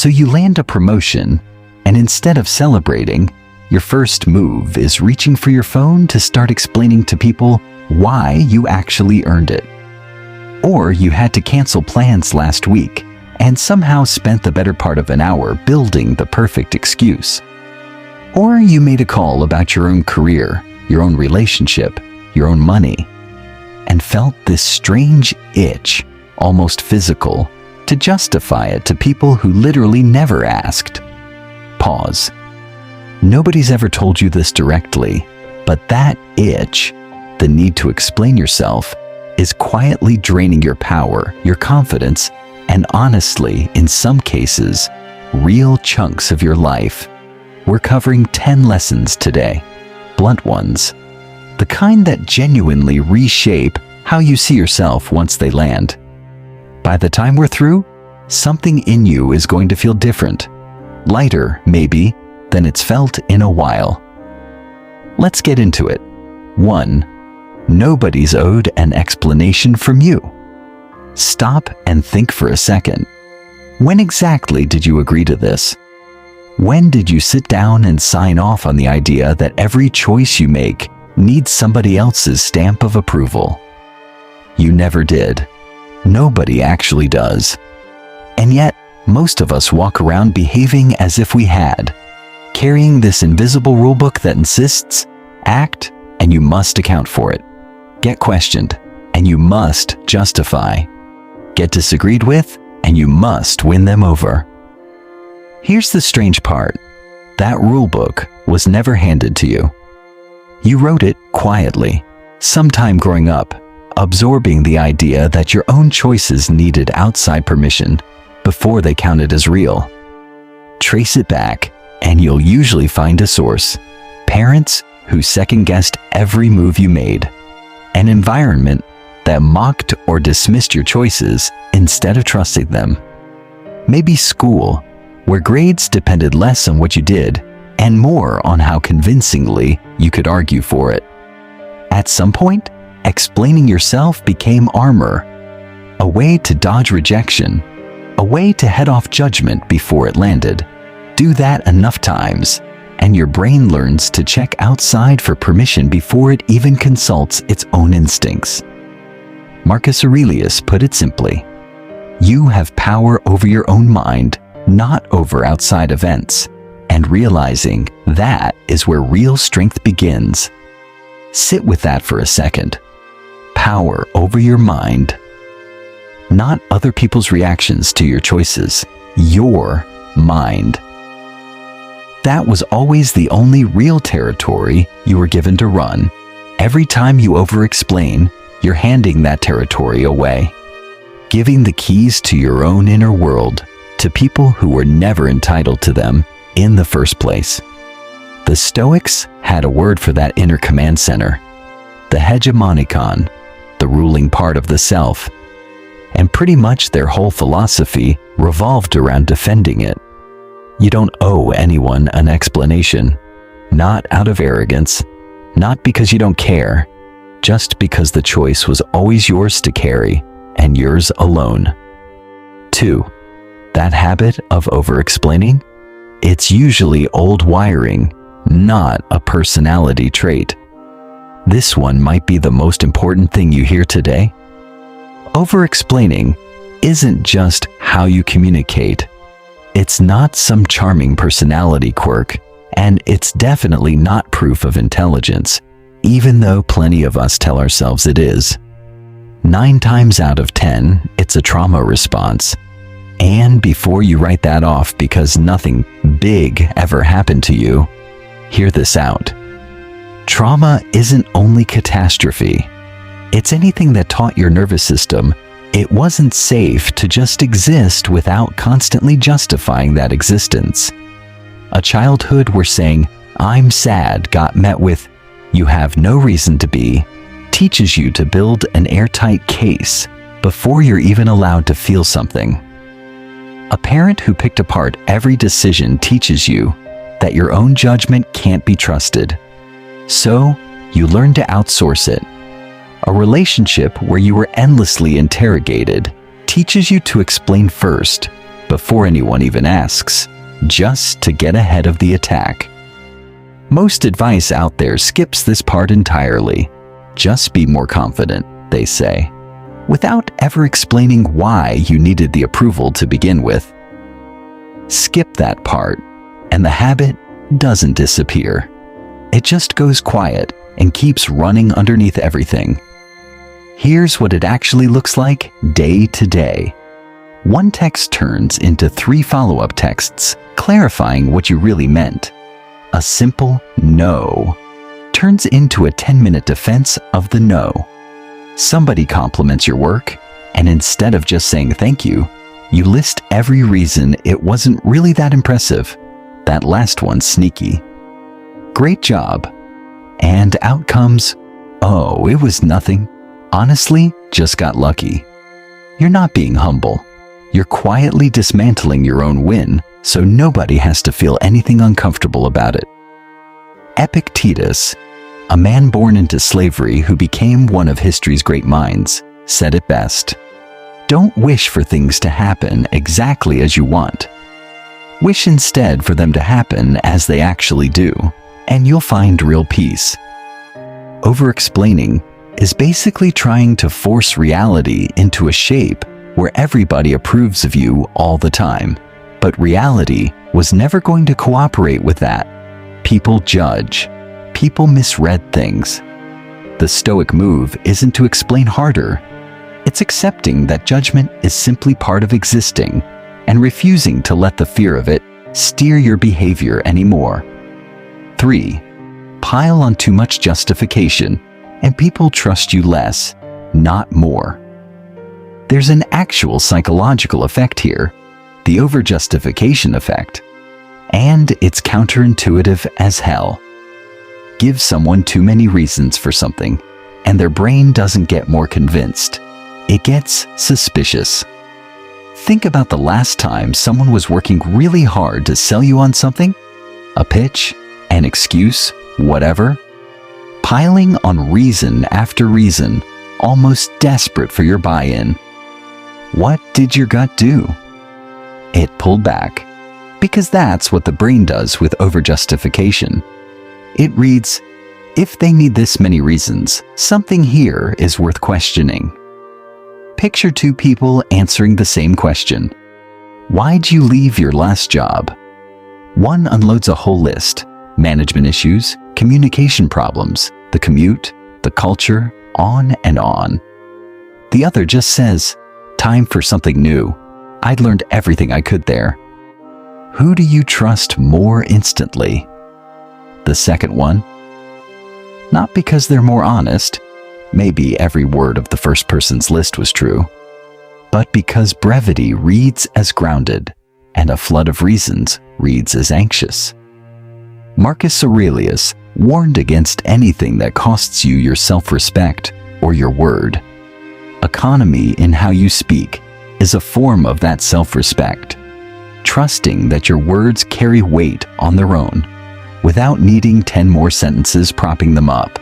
So you land a promotion, and instead of celebrating, your first move is reaching for your phone to start explaining to people why you actually earned it. Or you had to cancel plans last week and somehow spent the better part of an hour building the perfect excuse. Or you made a call about your own career, your own relationship, your own money, and felt this strange itch, almost physical, to justify it to people who literally never asked. Pause. Nobody's ever told you this directly, but that itch, the need to explain yourself, is quietly draining your power, your confidence, and honestly, in some cases, real chunks of your life. We're covering 10 lessons today, blunt ones, the kind that genuinely reshape how you see yourself once they land. By the time we're through, something in you is going to feel different, lighter, maybe, than it's felt in a while. Let's get into it. 1. Nobody's owed an explanation from you. Stop and think for a second. When exactly did you agree to this? When did you sit down and sign off on the idea that every choice you make needs somebody else's stamp of approval? You never did. Nobody actually does. And yet, most of us walk around behaving as if we had, carrying this invisible rulebook that insists, act, and you must account for it. Get questioned, and you must justify. Get disagreed with, and you must win them over. Here's the strange part. That rulebook was never handed to you. You wrote it quietly, sometime growing up, absorbing the idea that your own choices needed outside permission before they counted as real. Trace it back, and you'll usually find a source. Parents who second-guessed every move you made. An environment that mocked or dismissed your choices instead of trusting them. Maybe school, where grades depended less on what you did and more on how convincingly you could argue for it. At some point, explaining yourself became armor, a way to dodge rejection, a way to head off judgment before it landed. Do that enough times, and your brain learns to check outside for permission before it even consults its own instincts. Marcus Aurelius put it simply, you have power over your own mind, not over outside events, and realizing that is where real strength begins. Sit with that for a second. Power over your mind. Not other people's reactions to your choices, your mind. That was always the only real territory you were given to run. Every time you over-explain, you're handing that territory away, giving the keys to your own inner world to people who were never entitled to them in the first place. The Stoics had a word for that inner command center, the hegemonikon, the ruling part of the self, and pretty much their whole philosophy revolved around defending it. You don't owe anyone an explanation, not out of arrogance, not because you don't care, just because the choice was always yours to carry and yours alone. 2. That habit of over-explaining? It's usually old wiring, not a personality trait. This one might be the most important thing you hear today. Over-explaining isn't just how you communicate. It's not some charming personality quirk, and it's definitely not proof of intelligence, even though plenty of us tell ourselves it is. 9 times out of 10, it's a trauma response. And before you write that off because nothing big ever happened to you, hear this out. Trauma isn't only catastrophe. It's anything that taught your nervous system it wasn't safe to just exist without constantly justifying that existence. A childhood where saying, "I'm sad," got met with, "You have no reason to be," teaches you to build an airtight case before you're even allowed to feel something. A parent who picked apart every decision teaches you that your own judgment can't be trusted. So, you learn to outsource it. A relationship where you were endlessly interrogated teaches you to explain first before anyone even asks, just to get ahead of the attack. Most advice out there skips this part entirely. Just be more confident, they say, without ever explaining why you needed the approval to begin with. Skip that part, and the habit doesn't disappear. It just goes quiet and keeps running underneath everything. Here's what it actually looks like day to day. One text turns into 3 follow-up texts clarifying what you really meant. A simple no turns into a 10-minute defense of the no. Somebody compliments your work, and instead of just saying thank you, you list every reason it wasn't really that impressive. That last one's sneaky. Great job. And out comes, oh, it was nothing. Honestly, just got lucky. You're not being humble. You're quietly dismantling your own win, so nobody has to feel anything uncomfortable about it. Epictetus, a man born into slavery who became one of history's great minds, said it best. Don't wish for things to happen exactly as you want. Wish instead for them to happen as they actually do, and you'll find real peace. Over-explaining is basically trying to force reality into a shape where everybody approves of you all the time. But reality was never going to cooperate with that. People judge. People misread things. The Stoic move isn't to explain harder. It's accepting that judgment is simply part of existing and refusing to let the fear of it steer your behavior anymore. 3. Pile on too much justification, and people trust you less, not more. There's an actual psychological effect here, the over-justification effect, and it's counterintuitive as hell. Give someone too many reasons for something, and their brain doesn't get more convinced. It gets suspicious. Think about the last time someone was working really hard to sell you on something? A pitch? An excuse? Whatever? Piling on reason after reason, almost desperate for your buy-in. What did your gut do? It pulled back, because that's what the brain does with over-justification. It reads, if they need this many reasons, something here is worth questioning. Picture 2 people answering the same question. Why'd you leave your last job? One unloads a whole list: management issues, communication problems, the commute, the culture, on and on. The other just says, time for something new. I'd learned everything I could there. Who do you trust more instantly? The second one? Not because they're more honest. Maybe every word of the first person's list was true. But because brevity reads as grounded, and a flood of reasons reads as anxious. Marcus Aurelius warned against anything that costs you your self-respect or your word. Economy in how you speak is a form of that self-respect, trusting that your words carry weight on their own, without needing 10 more sentences propping them up.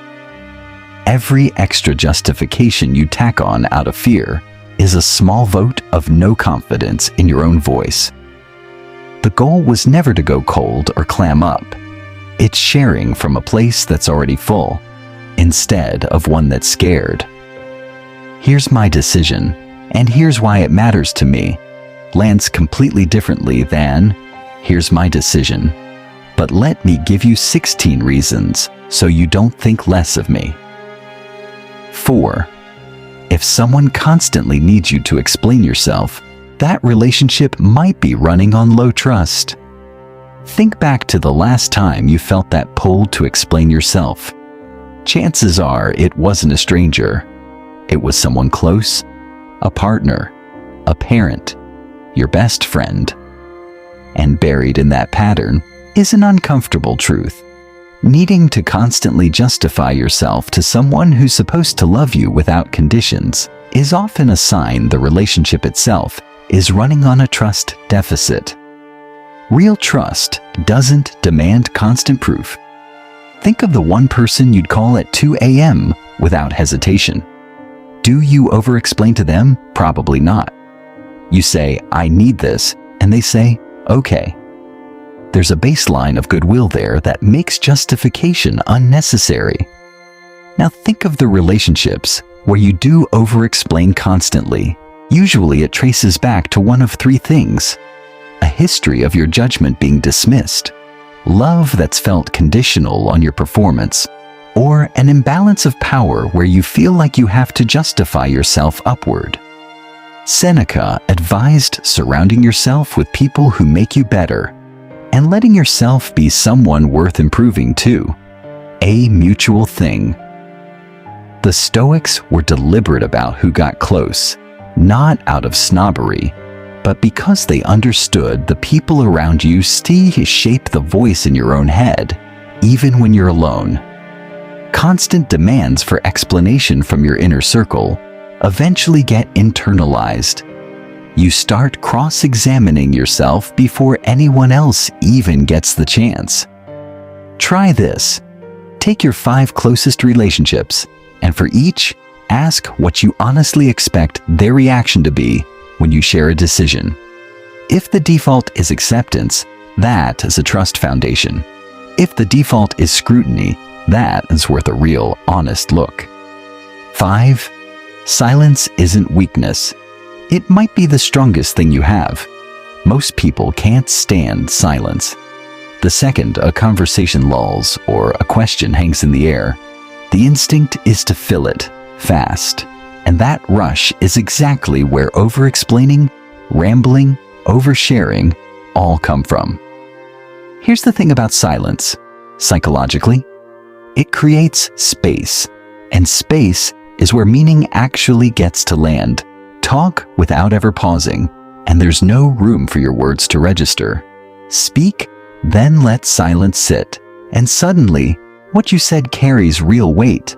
Every extra justification you tack on out of fear is a small vote of no confidence in your own voice. The goal was never to go cold or clam up. It's sharing from a place that's already full, instead of one that's scared. Here's my decision, and here's why it matters to me, lands completely differently than, here's my decision, but let me give you 16 reasons so you don't think less of me. 4. If someone constantly needs you to explain yourself, that relationship might be running on low trust. Think back to the last time you felt that pull to explain yourself. Chances are it wasn't a stranger. It was someone close, a partner, a parent, your best friend. And buried in that pattern is an uncomfortable truth. Needing to constantly justify yourself to someone who's supposed to love you without conditions is often a sign the relationship itself is running on a trust deficit. Real trust doesn't demand constant proof. Think of the one person you'd call at 2 a.m. without hesitation. Do you over-explain to them? Probably not. You say, I need this, and they say, okay. There's a baseline of goodwill there that makes justification unnecessary. Now think of the relationships where you do over-explain constantly. Usually it traces back to one of three things: a history of your judgment being dismissed, love that's felt conditional on your performance, or an imbalance of power where you feel like you have to justify yourself upward. Seneca advised surrounding yourself with people who make you better, and letting yourself be someone worth improving too. A mutual thing. The Stoics were deliberate about who got close, not out of snobbery, but because they understood the people around you shape the voice in your own head, even when you're alone. Constant demands for explanation from your inner circle eventually get internalized. You start cross-examining yourself before anyone else even gets the chance. Try this. Take your 5 closest relationships, and for each, ask what you honestly expect their reaction to be when you share a decision. If the default is acceptance, that is a trust foundation. If the default is scrutiny, that is worth a real, honest look. 5. Silence isn't weakness. It might be the strongest thing you have. Most people can't stand silence. The second a conversation lulls or a question hangs in the air, the instinct is to fill it fast. And that rush is exactly where over-explaining, rambling, oversharing all come from. Here's the thing about silence. Psychologically, it creates space, and space is where meaning actually gets to land. Talk without ever pausing, and there's no room for your words to register. Speak, then let silence sit, and suddenly, what you said carries real weight.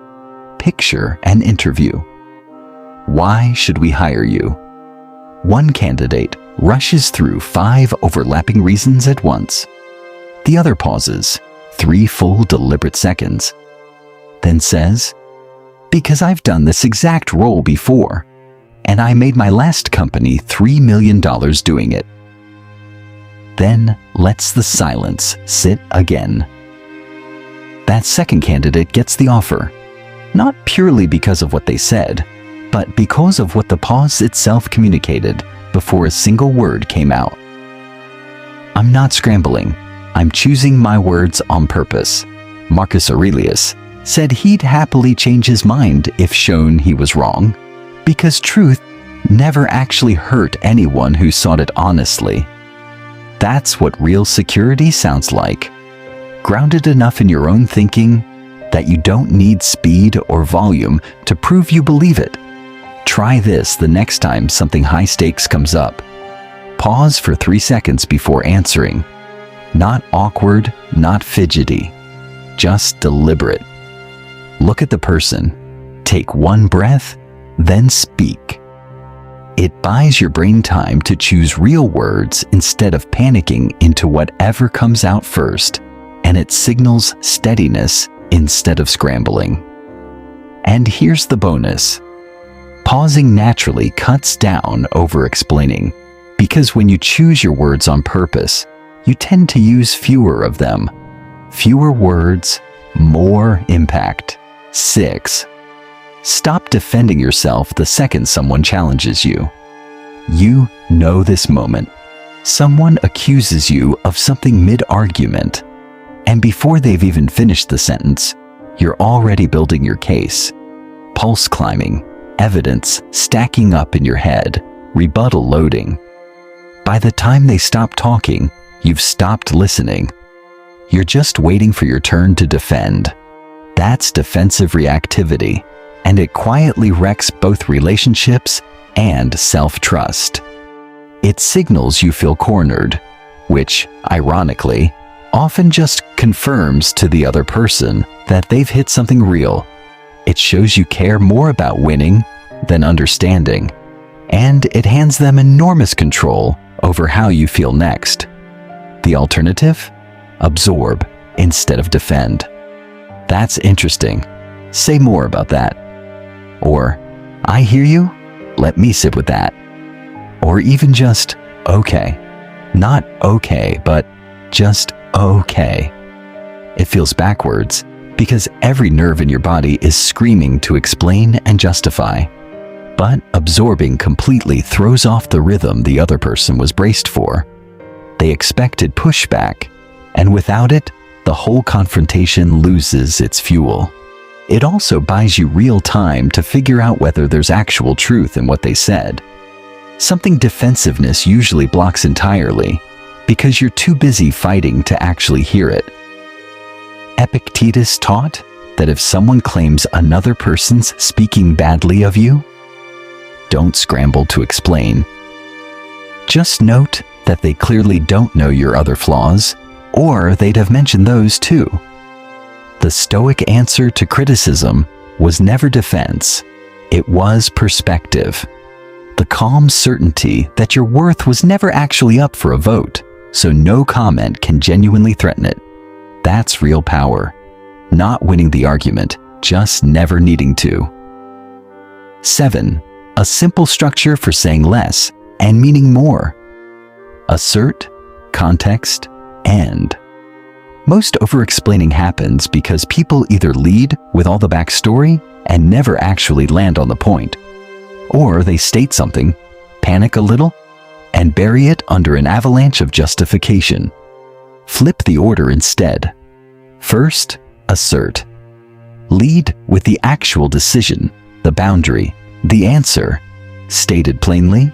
Picture an interview. Why should we hire you? One candidate rushes through 5 overlapping reasons at once. The other pauses 3 full deliberate seconds, then says, because I've done this exact role before, and I made my last company $3 million doing it. Then lets the silence sit again. That second candidate gets the offer, not purely because of what they said, but because of what the pause itself communicated before a single word came out. I'm not scrambling. I'm choosing my words on purpose. Marcus Aurelius said he'd happily change his mind if shown he was wrong, because truth never actually hurt anyone who sought it honestly. That's what real security sounds like. Grounded enough in your own thinking that you don't need speed or volume to prove you believe it. Try this the next time something high stakes comes up. Pause for 3 seconds before answering. Not awkward, not fidgety, just deliberate. Look at the person, take 1 breath, then speak. It buys your brain time to choose real words instead of panicking into whatever comes out first, and it signals steadiness instead of scrambling. And here's the bonus. Pausing naturally cuts down over-explaining, because when you choose your words on purpose, you tend to use fewer of them. Fewer words, more impact. 6. Stop defending yourself the second someone challenges you. You know this moment. Someone accuses you of something mid-argument, and before they've even finished the sentence, you're already building your case. Pulse climbing, evidence stacking up in your head, rebuttal loading. By the time they stop talking, you've stopped listening. You're just waiting for your turn to defend. That's defensive reactivity, and it quietly wrecks both relationships and self-trust. It signals you feel cornered, which, ironically, often just confirms to the other person that they've hit something real. It shows you care more about winning than understanding, and it hands them enormous control over how you feel next. The alternative? Absorb instead of defend. That's interesting. Say more about that. Or, I hear you, let me sit with that. Or even just, okay, Not okay, but just okay. It feels backwards because every nerve in your body is screaming to explain and justify. But absorbing completely throws off the rhythm the other person was braced for. They expected pushback, and without it, the whole confrontation loses its fuel. It also buys you real time to figure out whether there's actual truth in what they said. Something defensiveness usually blocks entirely, because you're too busy fighting to actually hear it. Epictetus taught that if someone claims another person's speaking badly of you, don't scramble to explain. Just note that they clearly don't know your other flaws, or they'd have mentioned those too. The Stoic answer to criticism was never defense, it was perspective. The calm certainty that your worth was never actually up for a vote, so no comment can genuinely threaten it. That's real power. Not winning the argument, just never needing to. 7. A simple structure for saying less and meaning more. Assert, context, and. Most over-explaining happens because people either lead with all the backstory and never actually land on the point, or they state something, panic a little, and bury it under an avalanche of justification. Flip the order instead. First, assert. Lead with the actual decision, the boundary, the answer, stated plainly.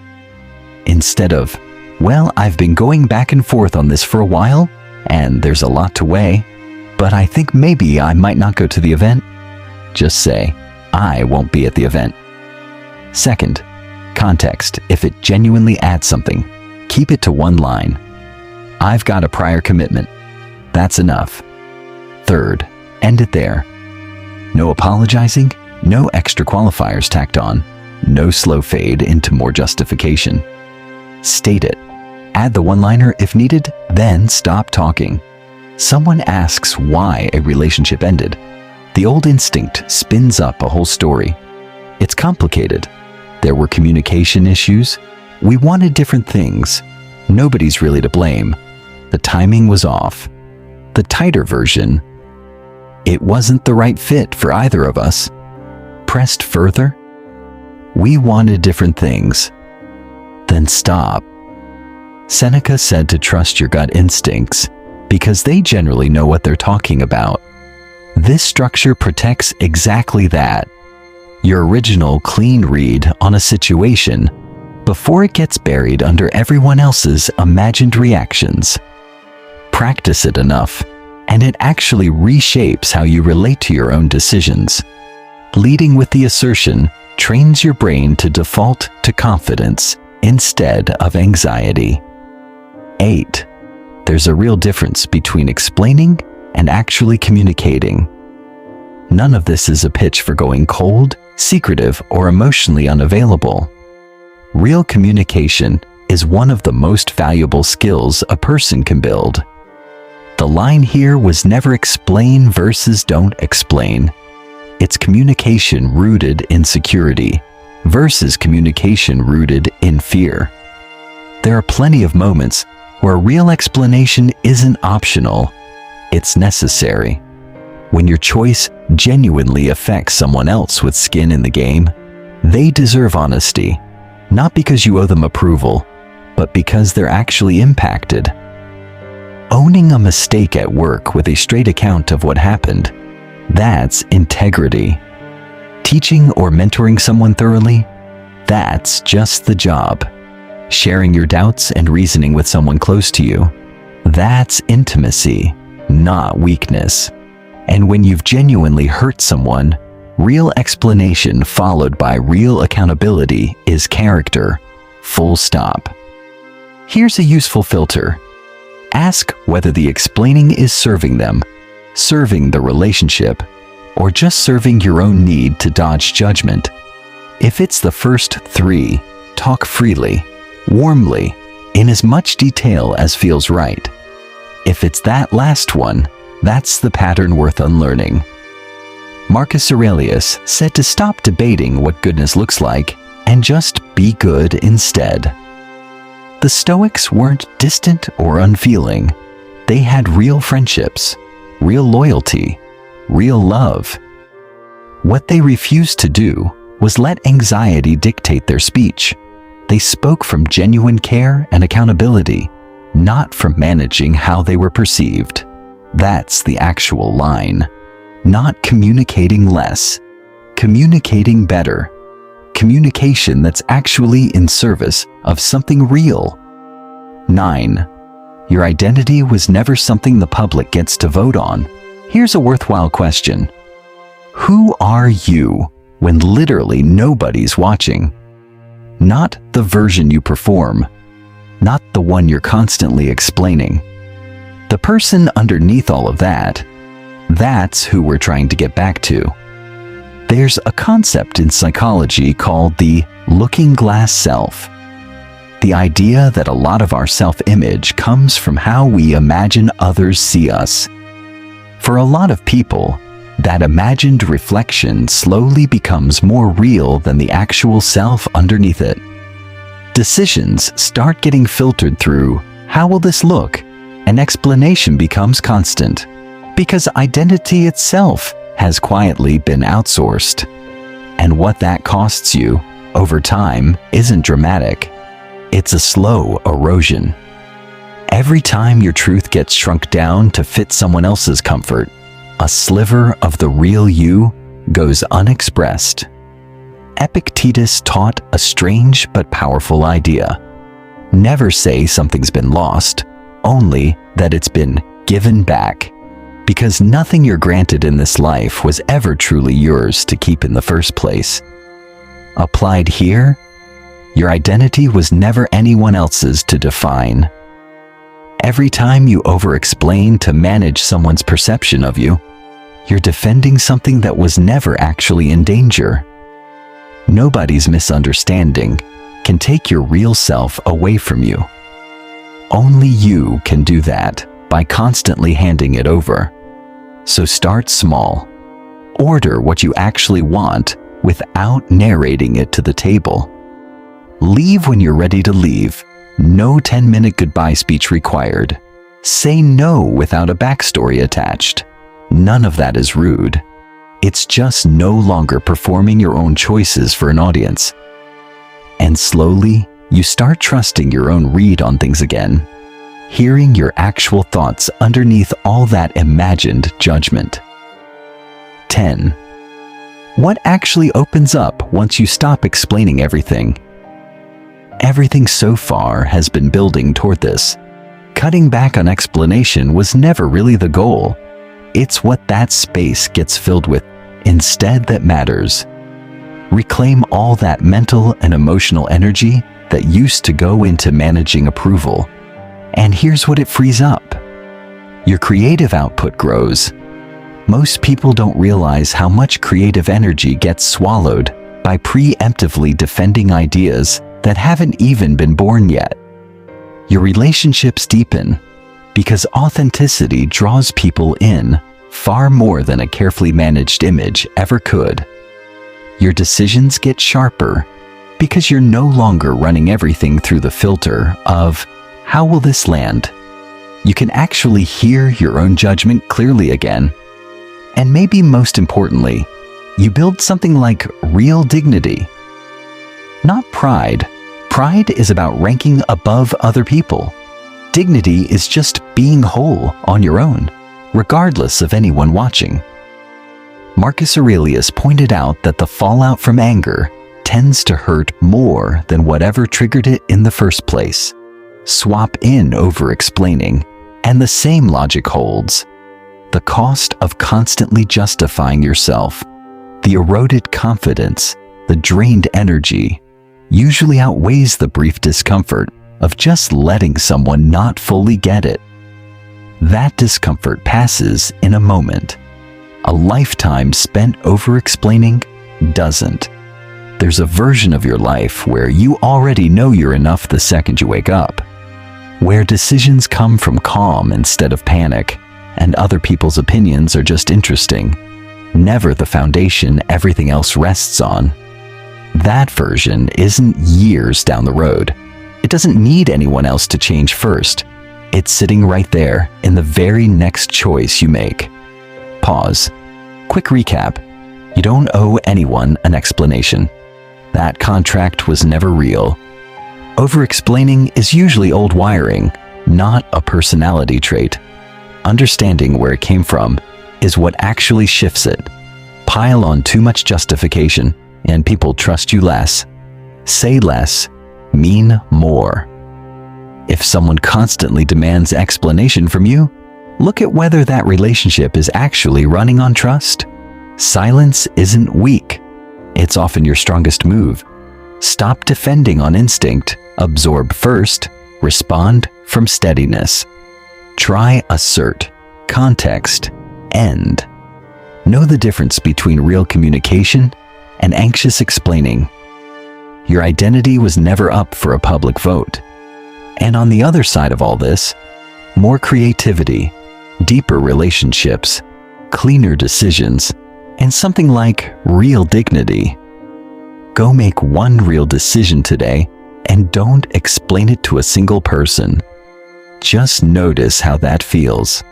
Instead of, well, I've been going back and forth on this for a while, and there's a lot to weigh, but I think maybe I might not go to the event. Just say, I won't be at the event. Second, context. If it genuinely adds something, keep it to one line. I've got a prior commitment. That's enough. Third, end it there. No apologizing, no extra qualifiers tacked on, no slow fade into more justification. State it. Add the one-liner if needed, then stop talking. Someone asks why a relationship ended. The old instinct spins up a whole story. It's complicated. There were communication issues. We wanted different things. Nobody's really to blame. The timing was off. The tighter version, it wasn't the right fit for either of us. Pressed further, we wanted different things. Then stop. Seneca said to trust your gut instincts because they generally know what they're talking about. This structure protects exactly that. Your original clean read on a situation before it gets buried under everyone else's imagined reactions. Practice it enough, and it actually reshapes how you relate to your own decisions. Leading with the assertion trains your brain to default to confidence instead of anxiety. 8. There's a real difference between explaining and actually communicating. None of this is a pitch for going cold, secretive, or emotionally unavailable. Real communication is one of the most valuable skills a person can build. The line here was never explain versus don't explain. It's communication rooted in security versus communication rooted in fear. There are plenty of moments where real explanation isn't optional, it's necessary. When your choice genuinely affects someone else with skin in the game, they deserve honesty, not because you owe them approval, but because they're actually impacted. Owning a mistake at work with a straight account of what happened, that's integrity. Teaching or mentoring someone thoroughly, that's just the job. Sharing your doubts and reasoning with someone close to you, that's intimacy, not weakness. And when you've genuinely hurt someone, real explanation followed by real accountability is character, full stop. Here's a useful filter. Ask whether the explaining is serving them, serving the relationship, or just serving your own need to dodge judgment. If it's the first 3, talk freely, warmly, in as much detail as feels right. If it's that last one, that's the pattern worth unlearning. Marcus Aurelius said to stop debating what goodness looks like and just be good instead. The Stoics weren't distant or unfeeling. They had real friendships, real loyalty, real love. What they refused to do was let anxiety dictate their speech. They spoke from genuine care and accountability, not from managing how they were perceived. That's the actual line. Not communicating less, communicating better. Communication that's actually in service of something real. 9. Your identity was never something the public gets to vote on. Here's a worthwhile question. Who are you when literally nobody's watching? Not the version you perform, not the one you're constantly explaining. The person underneath all of that, that's who we're trying to get back to. There's a concept in psychology called the looking glass self. The idea that a lot of our self-image comes from how we imagine others see us. For a lot of people, that imagined reflection slowly becomes more real than the actual self underneath it. Decisions start getting filtered through, how will this look? An explanation becomes constant, because identity itself has quietly been outsourced. And what that costs you, over time, isn't dramatic. It's a slow erosion. Every time your truth gets shrunk down to fit someone else's comfort, a sliver of the real you goes unexpressed. Epictetus taught a strange but powerful idea. Never say something's been lost, only that it's been given back. Because nothing you're granted in this life was ever truly yours to keep in the first place. Applied here, your identity was never anyone else's to define. Every time you over-explain to manage someone's perception of you, you're defending something that was never actually in danger. Nobody's misunderstanding can take your real self away from you. Only you can do that by constantly handing it over. So start small. Order what you actually want without narrating it to the table. Leave when you're ready to leave. No 10-minute goodbye speech required. Say no without a backstory attached. None of that is rude. It's just no longer performing your own choices for an audience. And slowly, you start trusting your own read on things again, hearing your actual thoughts underneath all that imagined judgment. 10. What actually opens up once you stop explaining everything? Everything so far has been building toward this. Cutting back on explanation was never really the goal. It's what that space gets filled with instead that matters. Reclaim all that mental and emotional energy that used to go into managing approval. And here's what it frees up. Your creative output grows. Most people don't realize how much creative energy gets swallowed by preemptively defending ideas that haven't even been born yet. Your relationships deepen because authenticity draws people in far more than a carefully managed image ever could. Your decisions get sharper because you're no longer running everything through the filter of, how will this land? You can actually hear your own judgment clearly again. And maybe most importantly, you build something like real dignity. Not pride. Pride is about ranking above other people. Dignity is just being whole on your own, regardless of anyone watching. Marcus Aurelius pointed out that the fallout from anger tends to hurt more than whatever triggered it in the first place. Swap in over-explaining, and the same logic holds. The cost of constantly justifying yourself, the eroded confidence, the drained energy, usually outweighs the brief discomfort of just letting someone not fully get it. That discomfort passes in a moment. A lifetime spent over-explaining doesn't. There's a version of your life where you already know you're enough the second you wake up, where decisions come from calm instead of panic, and other people's opinions are just interesting, never the foundation everything else rests on. That version isn't years down the road. It doesn't need anyone else to change first. It's sitting right there in the very next choice you make. Pause. Quick recap. You don't owe anyone an explanation. That contract was never real. Over-explaining is usually old wiring, not a personality trait. Understanding where it came from is what actually shifts it. Pile on too much justification, and people trust you less. Say less, mean more. If someone constantly demands explanation from you, look at whether that relationship is actually running on trust. Silence isn't weak. It's often your strongest move. Stop defending on instinct. Absorb first. Respond from steadiness. Try assert, context, end. Know the difference between real communication and anxious explaining. Your identity was never up for a public vote. And on the other side of all this, more creativity, deeper relationships, cleaner decisions, and something like real dignity. Go make one real decision today and don't explain it to a single person. Just notice how that feels.